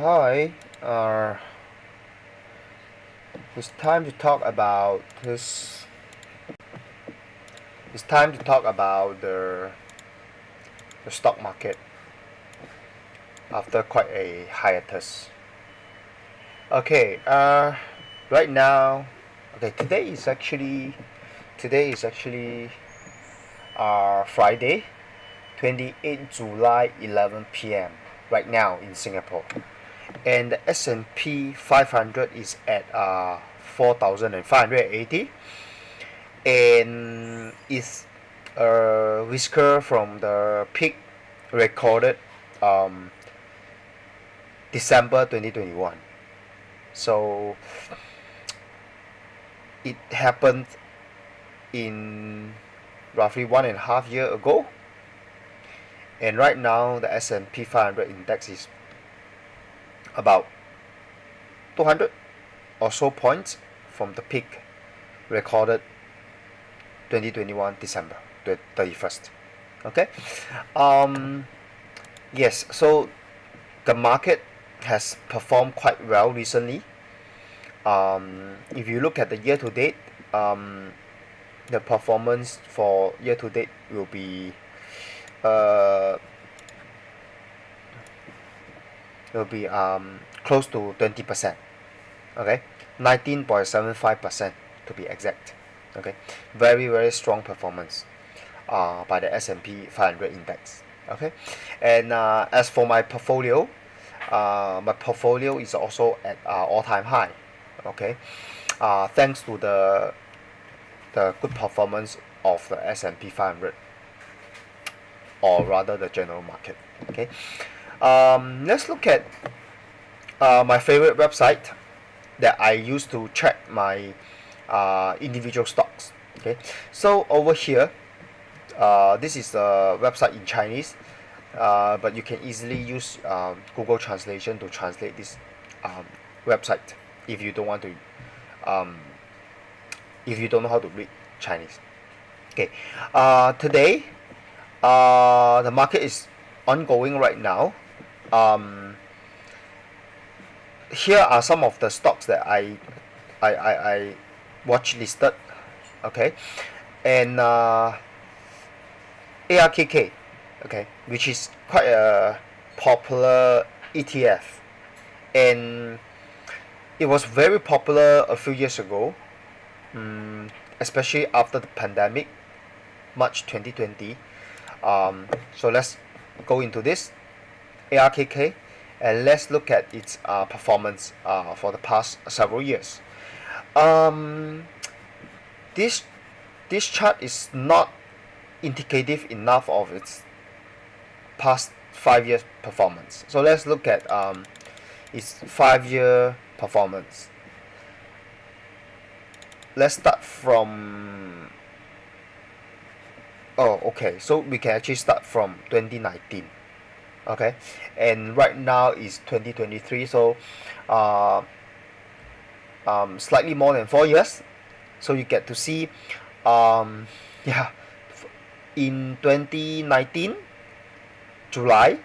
Hi, it's time to talk about this. It's time to talk about the stock market after quite a hiatus. Okay, right now, okay, today is actually Friday, 28 July 11 p.m. right now in Singapore, and the S&P 500 is at 4,580 and is a whisker from the peak recorded um, December 2021. So it happened in roughly 1.5 year ago, and right now the S&P 500 index is about 200 or so points from the peak recorded 2021 December 31st. Okay. Um, yes. So the market has performed quite well recently. If you look at the year to date, the performance for year to date uh, will be close to 20%. Okay, 19.75% to be exact. Okay, very strong performance by the S&P 500 index. Okay, and as for my portfolio is also at all-time high. Okay, thanks to the good performance of the S&P 500, or rather the general market. Okay, let's look at my favorite website that I use to track my individual stocks. Okay, so over here, this is a website in Chinese, but you can easily use Google Translation to translate this um, website if you don't want to, um, if you don't know how to read Chinese. Okay, today the market is ongoing right now. Um, Here are some of the stocks that I watch listed. Okay, and arkk, okay, which is quite a popular ETF, and it was very popular a few years ago, especially after the pandemic, March 2020. So let's go into this arkk, and let's look at its performance for the past several years. Um, this this chart is not indicative enough of its past 5 years performance. So let's look at its 5 year performance. Let's start from okay. So we can actually start from 2019. Okay, and right now is 2023. So slightly more than 4 years. So you get to see, yeah, in 2019 July,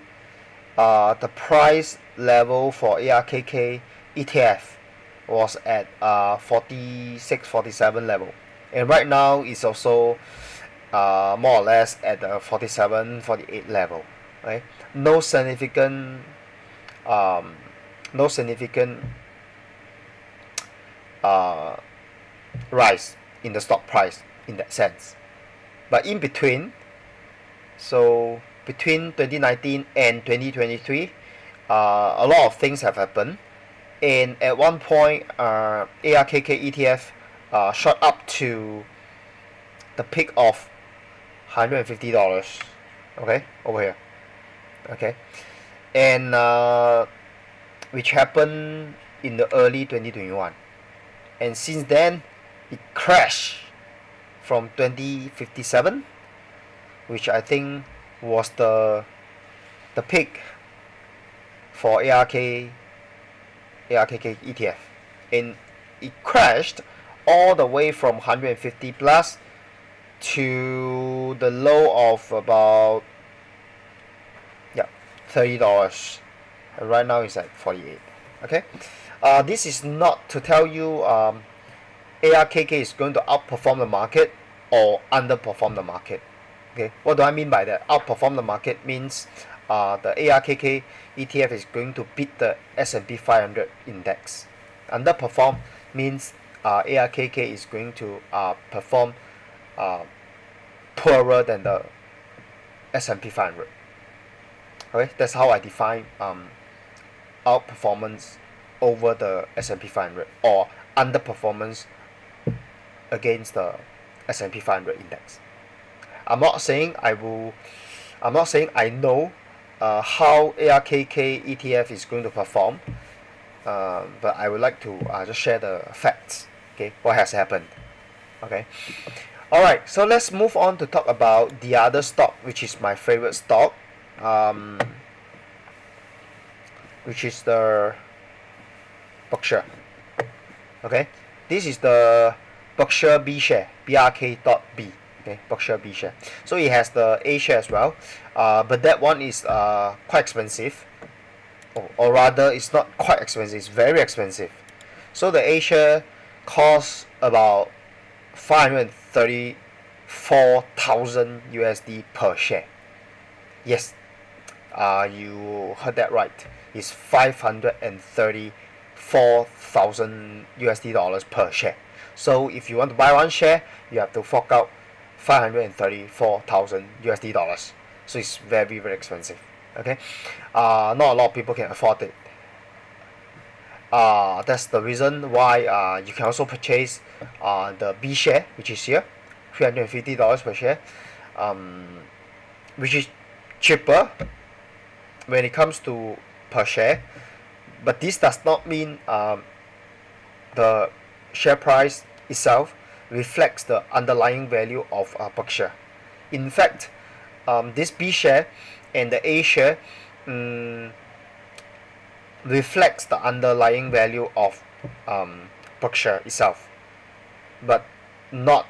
the price level for arkk ETF was at 46 47 level, and right now it's also more or less at the 47 48 level. Right, no significant um, no significant uh, rise in the stock price in that sense. But in between, so between 2019 and 2023, a lot of things have happened. And at one point, arkk ETF shot up to the peak of $150. Okay, over here. Okay, and which happened in the early 2021, and since then it crashed from 2057, which I think was the peak for arkk ETF, and it crashed all the way from 150 plus to the low of about $30. and right now it's at 48. Okay, this is not to tell you arkk is going to outperform the market or underperform the market. Okay, what do I mean by that? Outperform the market means the arkk ETF is going to beat the S&P 500 index. Underperform means arkk is going to perform poorer than the S&P 500. Okay, that's how I define outperformance over the S&P 500 or underperformance against the S&P 500 index. I'm not saying I know how arkk ETF is going to perform, but I would like to just share the facts. Okay, what has happened. Okay, all right. So let's move on to talk about the other stock, which is my favorite stock, which is the Berkshire. Okay, this is the Berkshire B share, BRK.B. Okay, Berkshire B share. So it has the A share as well, but that one is quite expensive, or rather, it's not quite expensive. It's very expensive. So the A share costs about 534,000 USD per share. Yes, you heard that right. It's 534,000 USD dollars per share. So if you want to buy one share, you have to fork out 534,000 USD dollars. So it's very, very expensive. Okay, not a lot of people can afford it. That's the reason why you can also purchase the B share, which is here, $350 per share, which is cheaper when it comes to per share. But this does not mean the share price itself reflects the underlying value of Berkshire. In fact, this B share and the A share reflects the underlying value of Berkshire itself, but not,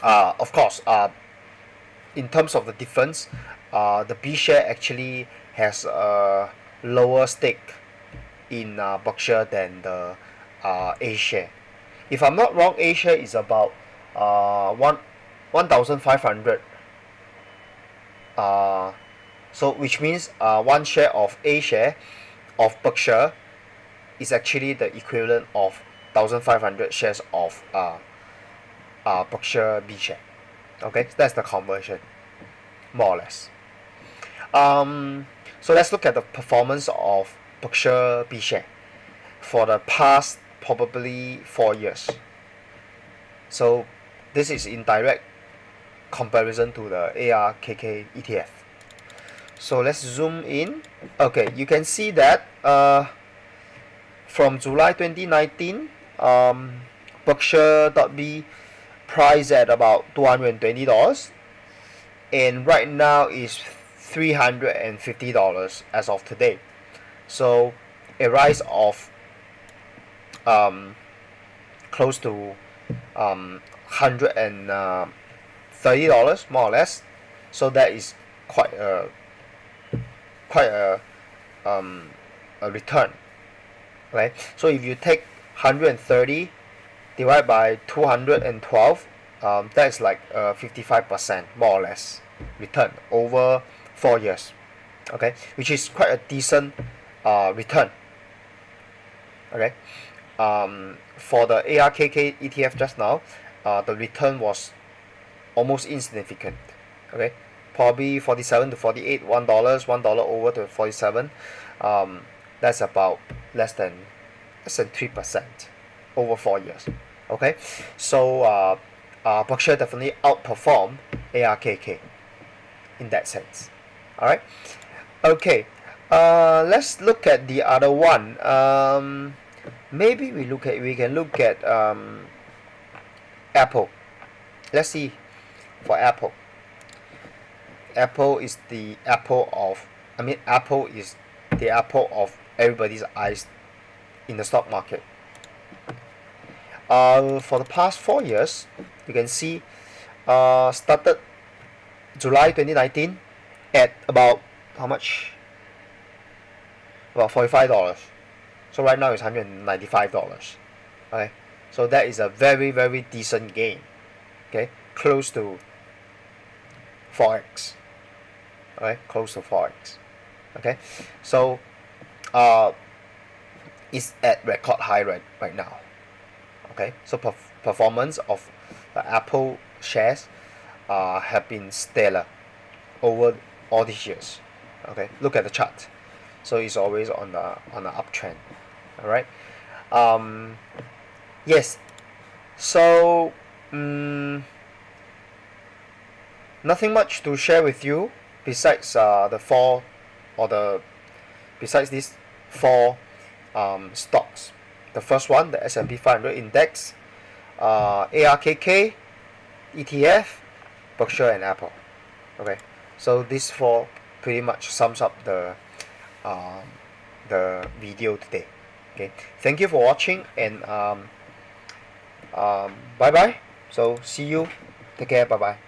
of course, in terms of the difference, the B share actually has a lower stake in Berkshire than the A share. If I'm not wrong, A share is about 1,500. So which means one share of A share of Berkshire is actually the equivalent of 1,500 shares of Berkshire B share. Okay, so that's the conversion, more or less. So let's look at the performance of Berkshire B share for the past probably 4 years. So this is in direct comparison to the arkk ETF. So let's zoom in. Okay, you can see that from July 2019, Berkshire.B priced at about $220, and right now is $350 as of today. So a rise of close to $130 more or less. So that is quite a return, right? So if you take 130 divided by 212, that is like 55% more or less return over 4 years. Okay, which is quite a decent return. Okay, for the arkk ETF just now, the return was almost insignificant. Okay, probably 47 to 48, $1 over to 47. That's about less than 3% over 4 years. Okay, so Berkshire definitely outperformed arkk in that sense. All right. Okay. Let's look at the other one. Maybe we can look at Apple. Let's see for Apple. Apple is the apple of everybody's eyes in the stock market. For the past 4 years, you can see started July 2019 at about how much? about $45. So right now it's $195. Okay, so that is a very decent gain. Okay, close to 4x. Okay, close to 4x. Okay, so it's at record high right now. Okay, so performance of the Apple shares have been stellar over all these years. Okay, look at the chart. So it's always on the uptrend. All right. Yes. So nothing much to share with you besides besides these four stocks. The first one, the S&P 500 index, arkk, ETF, Berkshire, and Apple. Okay, so these four pretty much sums up the video today. Okay, thank you for watching, and bye bye. So see you. Take care. Bye bye.